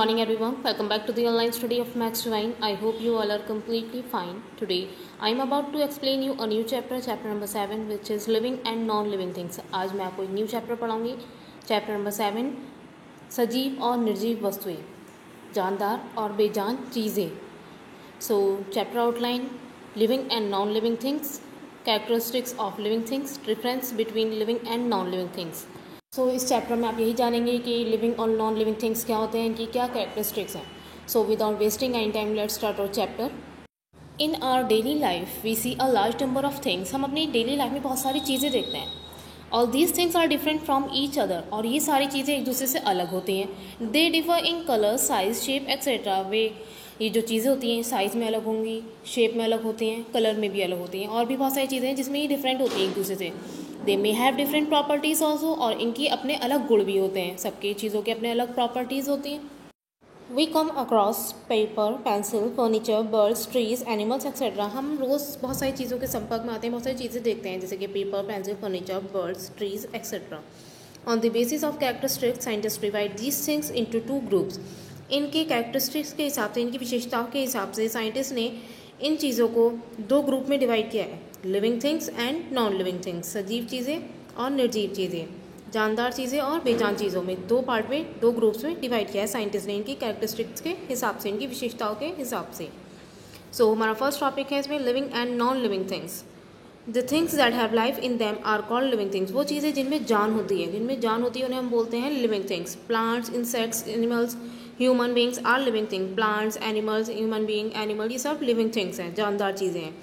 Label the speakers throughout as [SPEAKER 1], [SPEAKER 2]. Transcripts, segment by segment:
[SPEAKER 1] morning everyone. Welcome back to the online study of Max Divine. I hope you all are completely fine. Today I am about to explain you a new chapter number 7 which is living and non-living things. आज मैं आपको एक new chapter पढ़ाऊंगी. Chapter number 7 सजीव और निर्जीव वस्तुएं, जानदार और बेजान चीज़ें. So chapter outline: living and non-living things, characteristics of living things, difference between living and non-living things. सो इस चैप्टर में आप यही जानेंगे कि लिविंग और नॉन लिविंग थिंग्स क्या होते हैं, इनकी क्या कैरेक्टरिस्टिक्स हैं. So without wasting any time let's start our chapter. In our daily life we see a large number of things. हम अपनी डेली लाइफ में बहुत सारी चीज़ें देखते हैं. All these things are different from each other. और ये सारी चीज़ें एक दूसरे से अलग होती हैं. They differ in colour, size, shape etcetera. वे ये जो चीज़ें होती हैं साइज़ में अलग होंगी, शेप में अलग होती हैं, कलर में भी अलग होती हैं. और भी बहुत सारी चीज़ें हैं जिसमें ये डिफरेंट होती हैं एक दूसरे से. They may have different properties also. और इनकी अपने अलग गुण भी होते हैं. सबकी चीज़ों के अपने अलग प्रॉपर्टीज़ होती हैं. We come across paper, pencil, furniture, birds, trees, animals etcetera. हम रोज़ बहुत सारी चीज़ों के संपर्क में आते हैं, बहुत सारी चीज़ें देखते हैं जैसे कि paper, pencil, furniture, birds, trees etcetera. On the basis of characteristics scientist divide these things into 2 groups. इनके कैरेक्टरिस्टिक्स के हिसाब से, इनकी विशेषताओं के हिसाब से साइंटिस्ट ने इन चीज़ों को 2 ग्रुप में डिवाइड किया है. Living things and non living things. सजीव चीज़ें और निर्जीव चीज़ें, जानदार चीज़ें और बेजान चीज़ों में 2 पार्ट में, 2 ग्रुप्स में डिवाइड किया है साइंटिस्ट ने इनकी कैरेक्टरिस्टिक्स के हिसाब से, इनकी विशेषताओं के हिसाब से. सो हमारा फर्स्ट टॉपिक है इसमें living and non living things. The things that have life in them are called living things. वो चीज़ें जिनमें जान होती है, जिनमें जान होती है उन्हें हम बोलते हैं living things. Plants, insects, animals, human beings are living thing. Plants, animals, human being, animal, ये सब लिविंग थिंग्स हैं, जानदार चीज़ें हैं.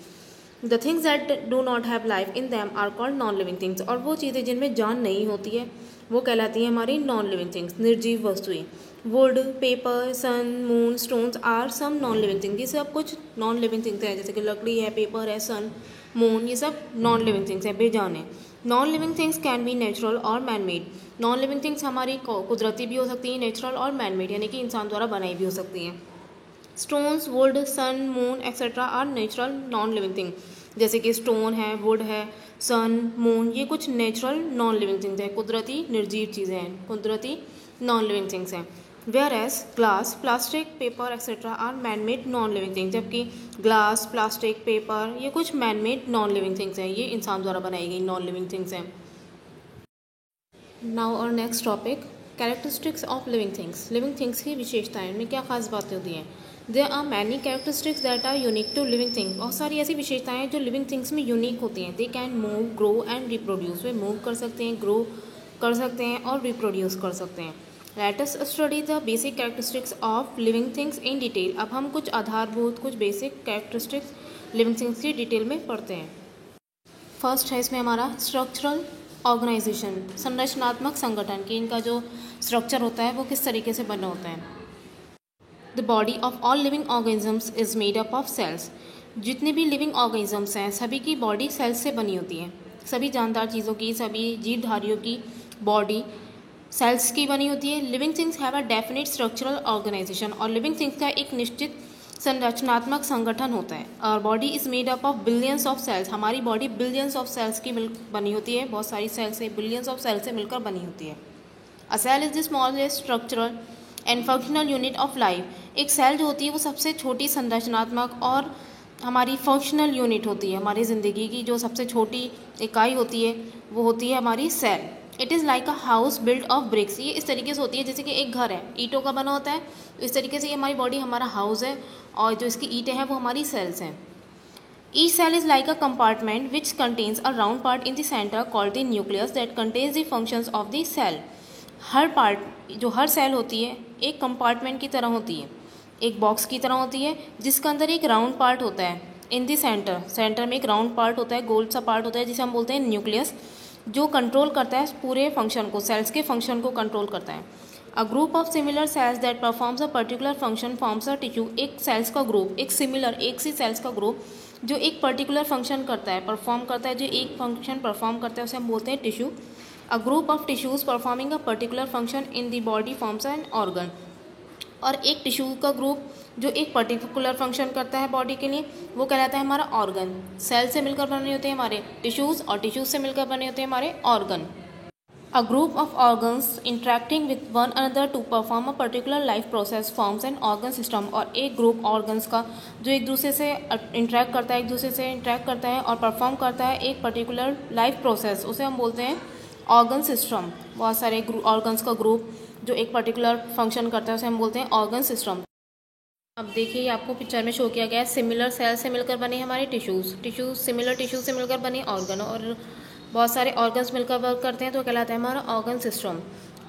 [SPEAKER 1] The things that do not have life in them are called non living things. और वो चीज़ें जिनमें जान नहीं होती है वो कहलाती हैं हमारी नॉन लिविंग थिंग्स, निर्जीव वस्तुएं. Wood, paper, sun, moon, stones are some non living things. ये सब कुछ नॉन लिविंग थिंग्स हैं जैसे कि लकड़ी है, पेपर है, सन, मून, ये सब नॉन लिविंग थिंग्स हैं, बेजान है. Non living things can be natural और man made. Non living things हमारी कुदरती भी हो सकती हैं, नेचुरल और मैन मेड यानी कि इंसान द्वारा बनाई भी हो सकती हैं. Stones, wood, sun, moon etcetera are natural non living thing. जैसे कि स्टोन है, वुड है, सन, मून, ये कुछ नेचुरल नॉन लिविंग थिंग्स हैं, कुदरती निर्जीव चीज़ें हैं, कुदरती नॉन लिविंग थिंग्स हैं. Whereas glass, plastic, paper etcetera are man made non living things. जबकि ग्लास, प्लास्टिक, पेपर ये कुछ man made non living things हैं, ये इंसान द्वारा बनाई गई नॉन लिविंग थिंग्स हैं. नाउ और next topic, characteristics of living things. Living things की विशेषताएं, इनमें क्या खास बातें होती हैं. There are many characteristics that are unique to living things. बहुत सारी ऐसी विशेषताएं हैं जो लिविंग थिंग्स में यूनिक होती हैं. They can move, grow and reproduce. Way move कर सकते हैं, ग्रो कर सकते हैं और रिप्रोड्यूस कर सकते हैं. Let us study the basic characteristics of living things in detail. अब हम कुछ आधारभूत, कुछ बेसिक कैरेक्टरिस्टिक्स लिविंग थिंग्स की डिटेल में पढ़ते हैं. फर्स्ट है इसमें हमारा स्ट्रक्चरल ऑर्गेनाइजेशन, संरचनात्मक संगठन, कि इनका जो स्ट्रक्चर होता है वो किस तरीके से बना होता है. The body of all living organisms is made up of cells. जितने भी लिविंग ऑर्गेनिजम्स हैं सभी की बॉडी सेल्स से बनी होती है. सभी जानदार चीज़ों की, सभी जीवधारियों की बॉडी सेल्स की बनी होती है. Living things have a definite structural organization. और लिविंग थिंग्स का एक निश्चित संरचनात्मक संगठन होता है. और body is made up of billions of cells. हमारी बॉडी बिलियंस ऑफ सेल्स की बनी होती है, बहुत सारी सेल्स से, बिलियंस ऑफ सेल्स से मिलकर बनी होती है. A cell is the smallest structural and functional unit of life. एक सेल जो होती है वो सबसे छोटी संरचनात्मक और हमारी फंक्शनल यूनिट होती है. हमारी ज़िंदगी की जो सबसे छोटी इकाई होती है वो होती है हमारी cell. It is like a house build of bricks. ये इस तरीके से होती है जैसे कि एक घर है, ईंटों का बना होता है. इस तरीके से ये हमारी बॉडी हमारा हाउस है और जो इसकी ईंटें हैं वो हमारी सेल्स हैं. Each cell is like a compartment which contains a round part in the centre called the nucleus that contains the functions of the cell. हर पार्ट, जो हर सेल होती है एक कंपार्टमेंट की तरह होती है, एक बॉक्स की तरह होती है जिसके अंदर एक राउंड पार्ट होता है. इन द सेंटर में एक राउंड पार्ट होता है, गोल सा पार्ट होता है जिसे हम बोलते हैं न्यूक्लियस, जो कंट्रोल करता है पूरे फंक्शन को, सेल्स के फंक्शन को कंट्रोल करता है. A group of similar sales that performs a particular function forms a tissue. एक सेल्स का ग्रुप, एक सिमिलर, एक सी सेल्स का ग्रुप जो एक पर्टिकुलर फंक्शन करता है, परफॉर्म करता है, जो एक फंक्शन परफॉर्म करता है उसे हम बोलते हैं tissue. A group of tissues performing a particular function in the body forms an organ. और एक टिश्यू का ग्रुप जो एक पर्टिकुलर फंक्शन करता है बॉडी के लिए वो कहलाता है हमारा ऑर्गन. सेल से मिलकर बने होते हैं हमारे टिश्यूज़ और टिश्यूज़ से मिलकर बने होते हैं हमारे organ. A group of organs interacting with one another to perform a particular life process forms an organ system। और एक ग्रुप ऑर्गन्स का जो एक दूसरे से इंटरेक्ट करता है और परफॉर्म करता है एक पर्टिकुलर लाइफ प्रोसेस, उसे हम बोलते हैं ऑर्गन सिस्टम। बहुत सारे ऑर्गन्स का ग्रुप जो एक पर्टिकुलर फंक्शन करता है उसे हम बोलते हैं ऑर्गन सिस्टम। अब देखिए, आपको पिक्चर में शो किया गया है सिमिलर सेल से मिलकर बने हमारे टिश्यूज़ सिमिलर टिश्यूज से मिलकर बने ऑर्गन, और बहुत सारे ऑर्गन्स मिलकर वर्क करते हैं तो कहलाता है हमारा organ system.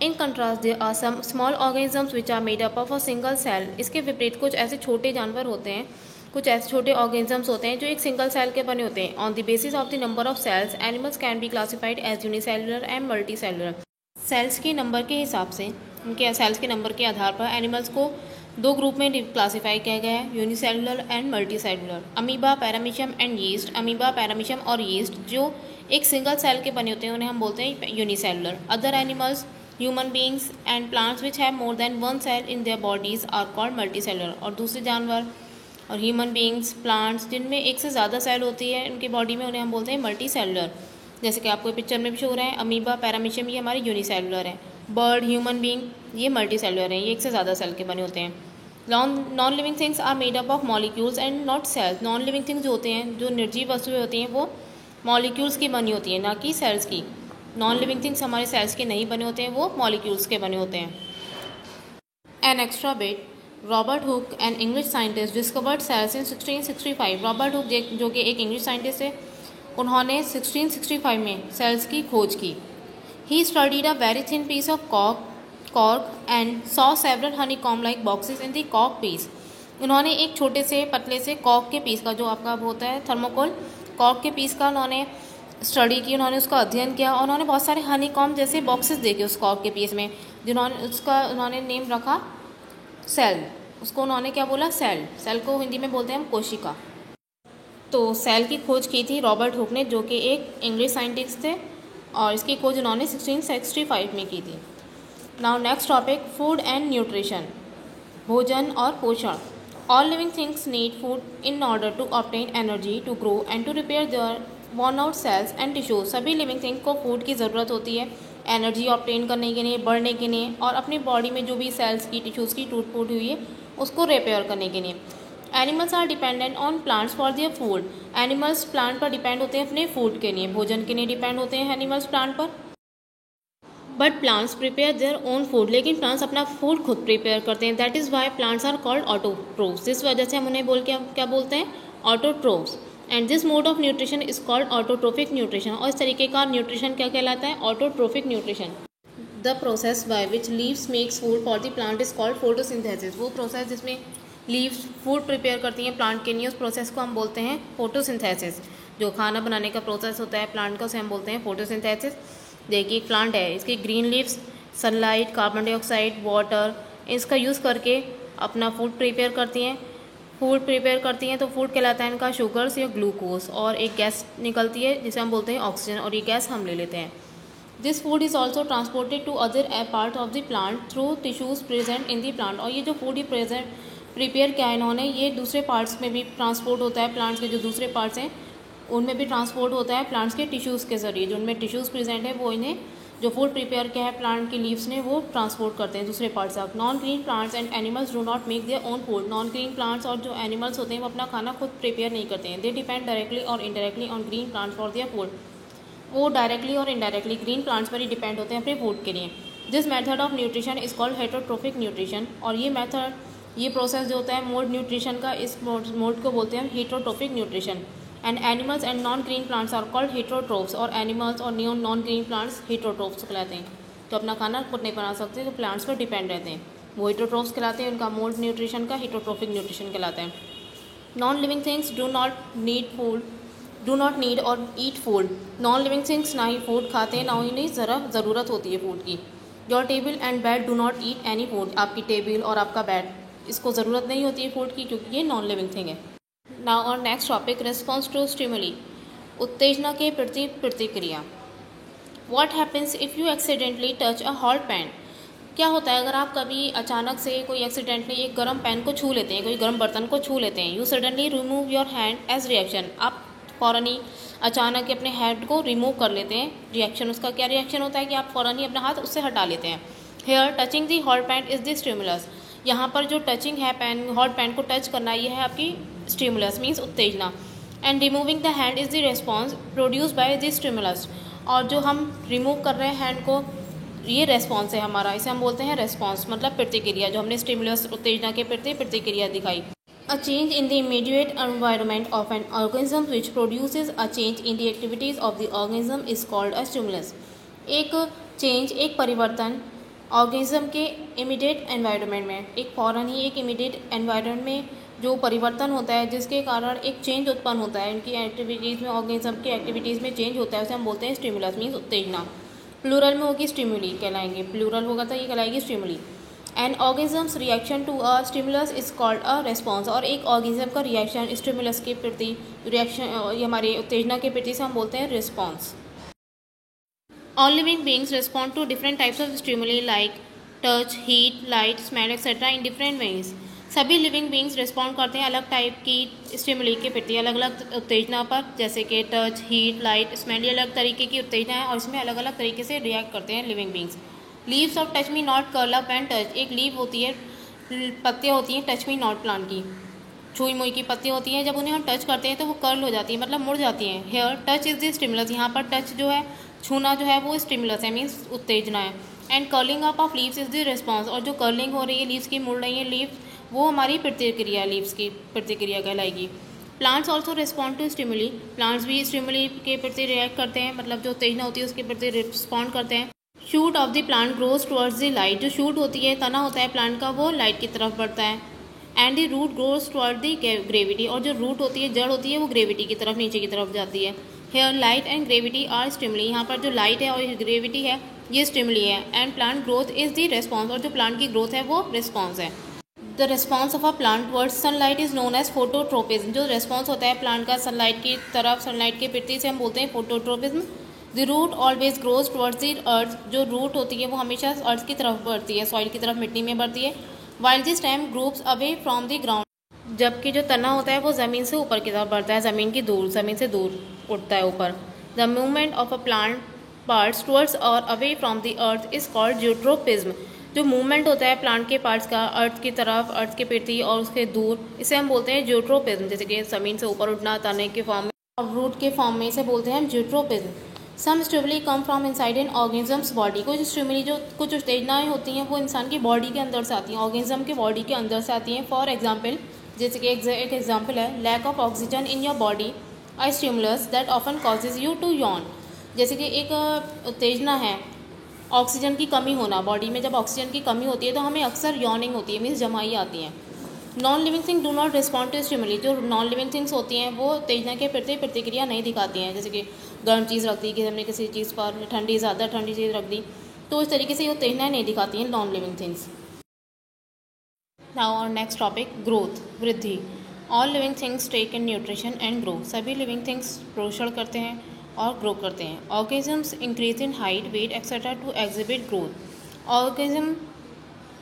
[SPEAKER 1] In contrast there are some small organisms which are made up of a single cell. इसके विपरीत कुछ ऐसे छोटे जानवर होते हैं, कुछ ऐसे छोटे ऑर्गेनिजम्स होते हैं जो एक सिंगल सेल के बने होते हैं। On the basis of the number of cells animals can be classified as unicellular and multicellular. Cells के नंबर के हिसाब से, उनके सेल्स के नंबर के आधार पर एनिमल्स को दो ग्रुप में क्लासीफाई किया गया है, unicellular and multi cellular. Amoeba, paramecium and yeast. Amoeba, paramecium और यीस्ट जो एक सिंगल सेल के बने होते हैं उन्हें हम बोलते हैं unicellular. Other animals, human beings and plants which have more than one cell in their bodies are called multicellular. और दूसरे जानवर और ह्यूमन बींग्स, प्लांट्स जिनमें एक से ज़्यादा सेल होती है उनकी बॉडी में, उन्हें हम बोलते हैं मल्टी सेलुलर। जैसे कि आपको पिक्चर में भी शो हो रहा है, अमीबा, पैरामीशियम ये हमारे यूनिसेलुलर हैं। बर्ड, ह्यूमन बींग ये मल्टी सेलुलर हैं, ये एक से ज़्यादा सेल के बने होते हैं। Non living things are made up of molecules and not cells. Non living things जो होते हैं, जो निर्जीव वस्तुएं होती हैं, वो मॉलिक्यूल्स की बनी होती हैं, ना कि सेल्स की। नॉन लिविंग थिंग्स हमारे सेल्स के नहीं बने होते हैं, वो मॉलिक्यूल्स के बने होते हैं। An extra bit, Robert Hooke an English scientist discovered cells in 1665। Robert Hooke जो कि एक इंग्लिश साइंटिस्ट है, उन्होंने 1665 में सेल्स की खोज की। He studied a very thin piece of cork and saw several honeycomb like boxes in the cork piece. उन्होंने एक छोटे से पतले से कॉर्क के पीस का, जो आपका होता है थर्मोकोल, कॉर्क के पीस का उन्होंने स्टडी की, उन्होंने उसका अध्ययन किया और उन्होंने बहुत सारे हनीकॉम्ब जैसे बॉक्सेस देखे उस कॉर्क के पीस में, उन्होंने नेम रखा सेल। उसको उन्होंने क्या बोला? सेल। सेल को हिंदी में बोलते हैं हम कोशिका। तो सेल की खोज की थी रॉबर्ट हुक ने, जो कि एक इंग्लिश साइंटिस्ट थे, और इसकी खोज उन्होंने 1665 में की थी। Now next topic, food and nutrition, भोजन और पोषण। All living things need food in order to obtain energy to grow and to repair their worn out cells and tissues. सभी लिविंग थिंग को फूड की ज़रूरत होती है एनर्जी ऑब्टेन करने के लिए, बढ़ने के लिए, और अपनी बॉडी में जो भी सेल्स की, टिश्यूज़ की टूट फूट हुई है उसको रिपेयर करने के लिए। Animals are dependent on plants for their food. Animals plant पर डिपेंड होते हैं अपने फूड के लिए, भोजन के लिए डिपेंड होते हैं एनिमल्स प्लांट पर। But plants prepare their own food. लेकिन प्लांट्स अपना फूड खुद प्रिपेयर करते हैं। That is why plants are called autotrophs. इस वजह से हम उन्हें क्या बोलते हैं? Autotrophs. And this mode of nutrition is called autotrophic nutrition. और इस तरीके का न्यूट्रिशन क्या कहलाता है? Autotrophic nutrition. The process by which leaves makes food for the plant is called photosynthesis. वो प्रोसेस जिसमें लीव्स फूड प्रिपेयर करती हैं प्लांट के लिए, उस प्रोसेस को हम बोलते हैं फोटोसिंथेसिस। जो खाना बनाने का प्रोसेस होता है प्लांट का, उसे हम बोलते हैं फोटोसिंथेसिस। देखिए, एक प्लांट है, इसकी green leaves sunlight, carbon dioxide, water, इसका यूज़ करके अपना फूड प्रिपेयर करती हैं। तो फूड कहलाता है इनका शुगर्स या ग्लूकोज, और एक गैस निकलती है जिसे हम बोलते हैं ऑक्सीजन, और ये गैस हम ले लेते हैं। This food is also transported to other part of the plant through tissues present in the plant. और ये जो फूड ही प्रिपेयर किया है इन्होंने, ये दूसरे पार्ट्स में भी ट्रांसपोर्ट होता है। प्लांट्स के जो दूसरे पार्ट्स हैं उनमें भी ट्रांसपोर्ट होता है प्लांट्स के टिश्यूज़ के ज़रिए। जो उनमें टिश्यूज़ प्रेजेंट है वो इन्हें, जो फूड प्रिपेयर किया है प्लांट की लीव्स ने, वो ट्रांसपोर्ट करते हैं दूसरे पार्ट्स तक। Non green plants and animals do not make their own food. Non green plants और जो एनिमल्स होते हैं वो अपना खाना खुद प्रिपेयर नहीं करते हैं। दे डिपेंड डायरेक्टली और indirectly on green plants for their food. वो डायरेक्टली और इनडायरेक्टली ग्रीन प्लांट्स पर ही डिपेंड होते हैं अपने फूड के लिए। This method of nutrition is called heterotrophic nutrition. और ये प्रोसेस जो होता है मोड न्यूट्रिशन का, इस मोड को बोलते हैं heterotrophic nutrition. And animals and non green plants are called heterotrophs. और एनिमल्स और नॉन ग्रीन प्लांट्स हेटरोट्रोफ्स कहलाते हैं। तो अपना खाना खुद नहीं बना सकते, तो प्लांट्स पर डिपेंड रहते हैं, वो हेटरोट्रोफ्स कहलाते हैं। उनका मोड न्यूट्रिशन का हेटरोट्रोफिक न्यूट्रिशन कहलाता है। Non living things do not need और eat food. Non living things ना ही फूड खाते हैं, ना ही इन्हें ज़रूरत होती है फूड की। Your table and bed do not eat any food. आपकी टेबल और आपका बेड, इसको ज़रूरत नहीं होती है फूड की, क्योंकि ये नॉन लिविंग थिंग है। नाउ और next topic, response to stimuli, उत्तेजना के प्रति प्रतिक्रिया। What happens if you accidentally touch a hot pan. क्या होता है अगर आप कभी अचानक से कोई एक्सीडेंटली एक गर्म पैन को छू लेते हैं, कोई गर्म बर्तन को छू लेते हैं। You suddenly remove your hand as reaction. आप फ़ौरन ही अचानक ही अपने हेड को रिमूव कर लेते हैं। रिएक्शन, उसका क्या रिएक्शन होता है कि आप फ़ौरन ही अपना हाथ उससे हटा लेते हैं। Here touching the hot pan is the stimulus. यहाँ पर जो टचिंग है हॉट पैंट को टच करना, ये है आपकी स्टिमुलस मीन्स उत्तेजना। And removing the hand is the response produce by the stimulus. और जो हम रिमूव कर रहे हैं हैंड को, ये रेस्पॉन्स है हमारा, इसे हम बोलते हैं रेस्पॉन्स, मतलब प्रतिक्रिया, जो हमने स्टिमुलस उत्तेजना के प्रति प्रतिक्रिया दिखाई। A change in the immediate environment of an organism which produces a change in the activities of the organism is called a stimulus. एक चेंज, एक परिवर्तन ऑर्गेनिज्म के इमीडिएट एनवायरनमेंट में, एक फ़ौरन ही एक इमीडिएट एनवायरनमेंट में जो परिवर्तन होता है जिसके कारण एक चेंज उत्पन्न होता है, इनकी एक्टिविटीज़ में, ऑर्गेनिज्म की एक्टिविटीज़ में चेंज होता है, उसे हम बोलते हैं स्टिमुलस मीन्स उत्तेजना। प्लूरल में होगी स्टिमुली कहलाएंगे, प्लूरल होगा तो ये कहलाएगी stimuli. An organisms reaction to a stimulus is called a response. और एक ऑर्गेनिज्म का रिएक्शन स्टिमुलस के प्रति, रिएक्शन ये हमारे उत्तेजना के प्रति से हम बोलते हैं response. All living beings respond to different types of stimuli like touch, heat, light, smell etcetera in different ways. सभी लिविंग बींग्स रिस्पॉन्ड करते हैं अलग टाइप की स्टिमुली के प्रति, अलग अलग उत्तेजना पर, जैसे कि टच, हीट, लाइट, स्मेल, ये अलग तरीके की उत्तेजना है और इसमें अलग अलग तरीके से रिएक्ट करते हैं living beings. Leaves of touch me not curl up and touch. एक लीव होती है, पत्तियाँ होती हैं टच मी नॉट प्लांट की, छुई मुई की पत्तियाँ होती हैं, जब उन्हें हम टच करते हैं तो वो कर्ल हो जाती है, मतलब मुड़ जाती हैं। Here touch is the stimulus. यहाँ पर टच जो है, छूना जो है वो स्टिमुलस है, मीन्स उत्तेजना है। And curling up of leaves is the response. और जो कर्लिंग हो रही है लीव्स की, मुड़ रही है लीव्स, वो हमारी प्रतिक्रिया, लीव्स की प्रतिक्रिया कहलाएगी। Plants also respond to stimuli. Plants भी स्टिमुली के प्रति रिएक्ट करते हैं, मतलब जो उत्तेजना होती है उसके प्रति रिस्पॉन्ड करते हैं। Shoot of the plant grows towards the light. जो शूट होती है, तना होता है प्लांट का, वो लाइट की तरफ बढ़ता है। And the root grows toward the gravity. और जो रूट होती है, जड़ होती है, वो ग्रेविटी की तरफ, नीचे की तरफ जाती है। Here light and gravity are stimuli. यहाँ पर जो लाइट है और ग्रेविटी है ये स्टिमुली है। And plant growth is the response. और जो प्लांट की ग्रोथ है वो रिस्पॉन्स है। The response of a plant towards sunlight is known as phototropism. जो रेस्पॉन्स होता है प्लांट का सनलाइट की तरफ, सनलाइट के प्रति, से हम बोलते हैं phototropism. The root always grows towards the earth. जो रूट होती है वो हमेशा अर्थ की तरफ बढ़ती है, सॉइल की तरफ, मिट्टी में बढ़ती है। While the stem grows away from the ground. जबकि जो तना होता है वो ज़मीन से ऊपर की तरफ बढ़ता है, ज़मीन से दूर उठता है ऊपर। The movement of a plant parts towards और away from the earth is called geotropism. जो मूवमेंट होता है प्लांट के पार्ट्स का अर्थ की तरफ, अर्थ के प्रति और उसके दूर, इसे हम बोलते हैं जियोट्रोपिज्म। जैसे कि ज़मीन से ऊपर उठना, तने के फॉर्म में और रूट के फॉर्म में, इसे बोलते हैं हम geotropism. Some stimuli come from inside an organism's body. कुछ स्टिमुली, जो कुछ उत्तेजनाएँ होती हैं, वो इंसान की बॉडी के अंदर से आती हैं, ऑर्गेनिज्म के बॉडी के अंदर से आती हैं। फॉर एग्जाम्पल, जैसे कि एक एग्जाम्पल है, lack of oxygen in your body a stimulus that often causes you to yawn. जैसे कि एक उत्तेजना है ऑक्सीजन की कमी होना, बॉडी में जब ऑक्सीजन की कमी होती है तो हमें अक्सर यॉनिंग होती है, मीन्स जमाई आती हैं। Non living thing do not respond to stimuli. जो नॉन लिविंग थिंग्स होती हैं वो उत्तेजना के प्रति प्रतिक्रिया नहीं दिखाती हैं। जैसे कि गर्म चीज़ रख दी, कि हमने किसी चीज़ पर, ठंडी ज़्यादा ठंडी चीज़ रख दी, तो इस तरीके से ये उत्तेजनाएँ नहीं दिखाती हैं नॉन लिविंग थिंग्स। नाउ और नेक्स्ट टॉपिक, ग्रोथ, वृद्धि। All living things take in nutrition and grow. सभी लिविंग थिंग्स पोषण करते हैं और ग्रो करते हैं। Organisms increase in height, weight etcetera to exhibit growth. Organism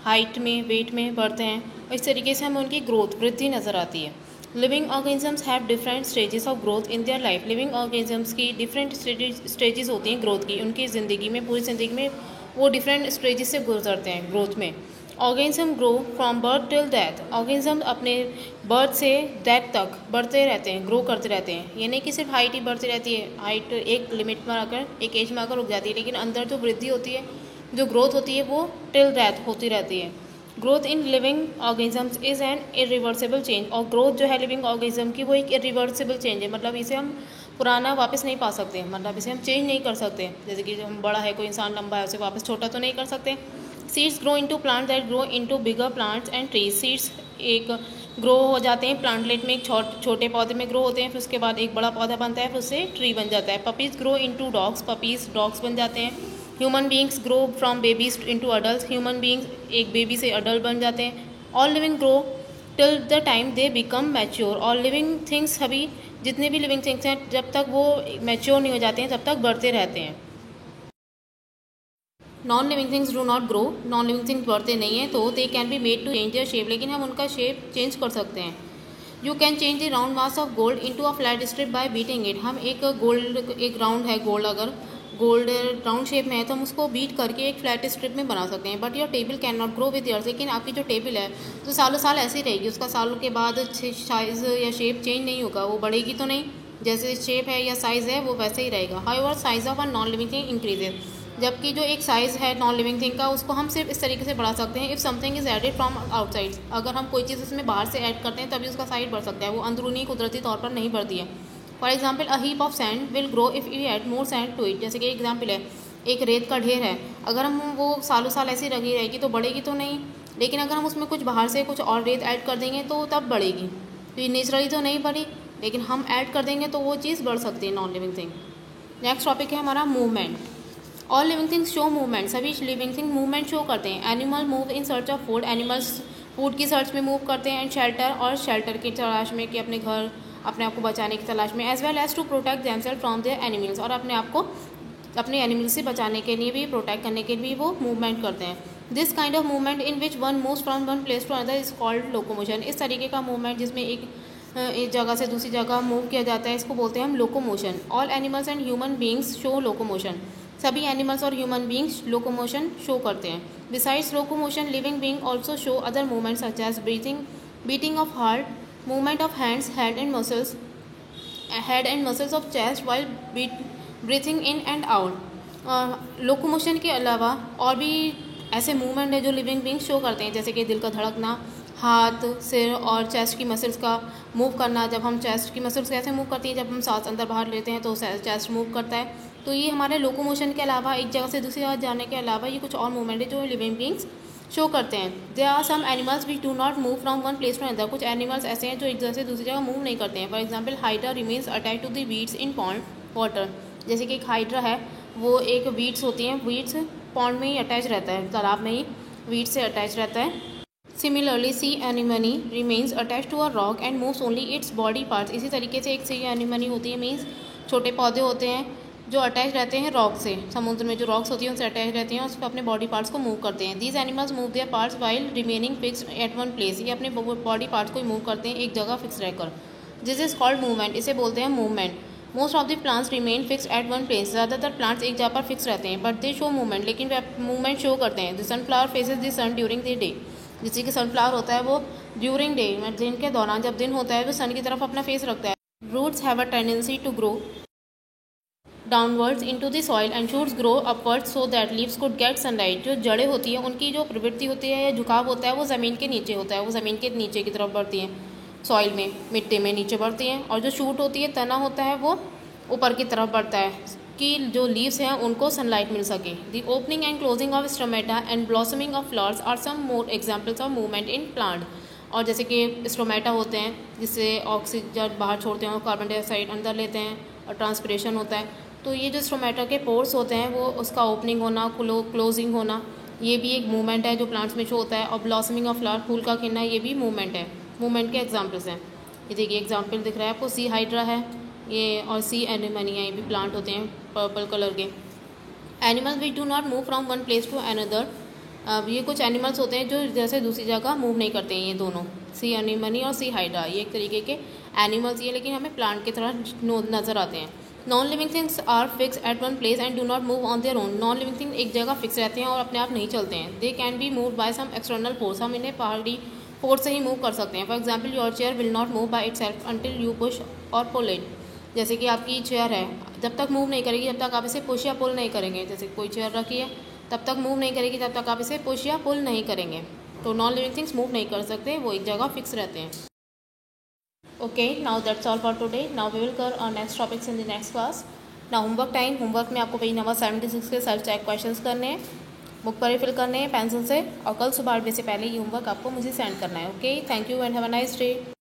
[SPEAKER 1] height में, वेट में बढ़ते हैं और इस तरीके से हमें उनकी ग्रोथ, वृद्धि नज़र आती है। Living organisms have different stages of growth in their life. Living organisms की डिफरेंट स्टेजेस होती हैं ग्रोथ की, उनकी ज़िंदगी में, पूरी ज़िंदगी में वो डिफरेंट स्टेजेस से गुजरते हैं ग्रोथ में। Organism grow from birth till death. Organism अपने बर्थ से डेथ तक बढ़ते रहते हैं, ग्रो करते रहते हैं। ये नहीं कि सिर्फ हाइट ही बढ़ती रहती है, हाइट एक लिमिट में आकर, एक एज में आकर रुक जाती है, लेकिन अंदर जो वृद्धि होती है, जो ग्रोथ होती है, वो टिल डेथ होती रहती है। Growth in living organisms is an irreversible change. और ग्रोथ जो है लिविंग ऑर्गेनिज्म की, वो एक इरिवर्सिबल चेंज है, मतलब इसे हम पुराना वापस नहीं पा सकते, मतलब इसे हम चेंज नहीं कर सकते। जैसे कि हम बड़ा है, कोई इंसान लंबा है, उसे वापस छोटा तो नहीं कर सकते। Seeds grow into plant that grow into bigger plants and trees. Seeds एक ग्रो हो जाते हैं प्लांटलेट में, एक छोटे पौधे में ग्रो होते हैं, फिर उसके बाद एक बड़ा पौधा बनता है, फिर उससे ट्री बन जाता है। Puppies grow into dogs. Puppies dogs बन जाते हैं। Human beings grow from babies into adult. Human beings एक बेबी से अडल्ट बन जाते हैं। All living grow till the time they become mature. All living things, सभी जितने भी लिविंग थिंग्स हैं, जब तक वो मैच्योर नहीं हो जाते हैं तब तक बढ़ते रहते हैं। Non living things do not grow. Non living things बढ़ते नहीं हैं, तो they can be made to change their shape, लेकिन हम उनका शेप चेंज कर सकते हैं। You can change the round mass of gold into a flat strip by beating it. हम एक राउंड है गोल्ड, अगर गोल्ड राउंड शेप में है तो हम उसको बीट करके एक फ्लैट स्ट्रिप में बना सकते हैं। But your table can not grow with years. लेकिन आपकी जो टेबल है तो सालों साल ऐसी रहेगी, उसका सालों के बाद साइज़ या शेप चेंज नहीं होगा, वो बढ़ेगी तो नहीं, जैसे शेप है या साइज़ है वो वैसे ही रहेगा। However size of a non living thing increases. जबकि जो एक साइज़ है नॉन लिविंग थिंग का उसको हम सिर्फ इस तरीके से बढ़ा सकते हैं, if something is added from outside. अगर हम कोई चीज़ उसमें बाहर से ऐड करते हैं तभी उसका साइज बढ़ सकता है, वो अंदरूनी कुदरती तौर पर नहीं बढ़ती है। For example a heap of sand will grow if you add more sand to it. जैसे कि एग्जाम्पल है, एक रेत का ढेर है, अगर हम वो सालों साल ऐसी लगी रहेगी तो बढ़ेगी तो नहीं, लेकिन अगर हम उसमें कुछ बाहर से कुछ और रेत ऐड कर देंगे तो तब बढ़ेगी। तो ये नेचुरली तो नहीं बढ़ी, लेकिन हम ऐड कर देंगे तो वो चीज़ बढ़ सकती है, non living thing. Next topic है हमारा movement. All living things show movement. सभी लिविंग थिंग मूवमेंट शो करते हैं। Animal move in search of food. Animals food की सर्च में मूव करते हैं। एंड शेल्टर, और शेल्टर की तलाश में, कि अपने घर, अपने आप को बचाने की तलाश में। As well as to protect themselves from their animals, और अपने आप को अपने एनिमल्स से बचाने के लिए भी, प्रोटेक्ट करने के लिए वो मूवमेंट करते हैं। This kind of movement in which one moves from one place to another is called locomotion. इस तरीके का मूवमेंट जिसमें एक जगह से दूसरी जगह मूव किया जाता है, इसको बोलते हैं हम locomotion. All animals and human beings show locomotion. सभी एनिमल्स और ह्यूमन बींग्स लोकोमोशन शो करते हैं। Besides locomotion, living being also show other movement such as breathing, beating of heart, movement of hands, head and muscles of chest while breathing in and out. Locomotion के अलावा और भी ऐसे movement है जो living beings show करते हैं, जैसे कि दिल का धड़कना, हाथ, सिर और चेस्ट की मसल्स का मूव करना। जब हम चेस्ट की मसल्स कैसे मूव करती हैं, जब हम सांस अंदर बाहर लेते हैं तो चेस्ट मूव करता है। तो ये हमारे लोकोमोशन के अलावा, एक जगह से दूसरी जगह जाने के अलावा, ये कुछ और मूवमेंट है जो लिविंग बींग्स शो करते हैं। There are some animals which do not move from one place to another. कुछ एनिमल्स ऐसे हैं जो एक जगह से दूसरी जगह मूव नहीं करते हैं। For example hydra remains attach to the weeds in pond water. जैसे कि एक हाइड्रा है, वो एक वीड्स होती हैं, वीड्स पॉन्ड में ही अटैच रहता है, तालाब में ही वीड्स से अटैच रहता है। Similarly sea anemone remains attach to a rock and moves only its body parts. इसी तरीके से एक सी एनिमनी होती है, मीन्स छोटे पौधे होते हैं जो अटैच रहते हैं रॉक से, समुद्र में जो रॉक्स होती हैं उनसे अटैच रहती हैं, उस पर अपने बॉडी पार्ट्स को मूव करते हैं। These animals move there parts while remaining fixed at one place. ये अपने बॉडी पार्ट्स को मूव करते हैं एक जगह फिक्स रहकर। This is called movement. इसे बोलते हैं movement. Most of the plants remain fixed at one place. ज़्यादातर प्लांट्स एक जगह पर फिक्स रहते हैं, बट दे शो मूवमेंट, लेकिन वे मूवमेंट शो करते हैं। The sunflower faces the sun during the day. जैसे कि सनफ्लावर होता है वो ड्यूरिंग डे, दिन के दौरान, जब दिन होता है वो सन की तरफ अपना फेस रखता है। Roots have a tendency to grow downwards into the soil and shoots grow upwards so that leaves could get sunlight. जो जड़ें होती हैं उनकी जो प्रवृत्ति होती है या झुकाव होता है वो ज़मीन के नीचे होता है, वो ज़मीन के नीचे की तरफ बढ़ती हैं, सॉइल में, मिट्टी में नीचे बढ़ती हैं। और जो शूट होती है, तना होता है, वो ऊपर की तरफ बढ़ता है कि जो लीव्स हैं उनको सनलाइट मिल सके। The opening and closing of stomata and blossoming of flowers are some more examples of movement in plant. और जैसे कि स्टोमेटा होते हैं जिससे ऑक्सीजन बाहर छोड़ते हैं और कार्बन डाइऑक्साइड अंदर लेते हैं, और ट्रांसपिरेशन होता है। तो ये जो स्टोमेटा के पोर्स होते हैं वो उसका ओपनिंग होना, क्लोजिंग होना, ये भी एक मूवमेंट है जो प्लांट्स में शो होता है। और ब्लॉसमिंग ऑफ फ्लावर, फूल का खिलना, ये भी मूवमेंट है, मूवमेंट के एग्जाम्पल्स हैं। ये देखिए एग्जाम्पल दिख रहा है आपको, सी हाइड्रा है ये, और सी एनिमनी है, ये भी प्लांट होते हैं पर्पल कलर के। Animals which do not move from one place to another. ये कुछ एनिमल्स होते हैं जो जैसे दूसरी जगह मूव नहीं करते हैं। ये दोनों, सी एनिमनी और सी हाइड्रा, ये एक तरीके के एनिमल्स, ये लेकिन हमें प्लांट की तरह नज़र आते हैं। Non living things are fix at one place and do not move on their own. Non living thing एक जगह फिक्स रहते हैं और अपने आप नहीं चलते हैं। They can be move by some external force. हम इन्हें बाहरी फोर्स से ही मूव कर सकते हैं। For example your chair will not move by itself until you push और पुल इट। जैसे कि आपकी चेयर है, जब तक मूव नहीं करेगी जब तक आप इसे पुश या पुल नहीं करेंगे। जैसे कोई चेयर रखी है, तब तक मूव नहीं करेगी जब तक आप इसे पुश या पुल नहीं करेंगे। तो नॉन लिविंग थिंग्स मूव नहीं कर सकते, वो एक जगह फिक्स रहते हैं। Okay, now that's all for today. Now we will cover our next topics in the next class. Now homework time. Homework में आपको पेज नंबर 76 के सेल्फ चेक क्वेश्चंस करने हैं, बुक पर ही फिल करने हैं पेंसिल से, और कल सुबह 8 बजे से पहले ये होमवर्क आपको मुझे सेंड करना है। Okay, thank you and have a nice day.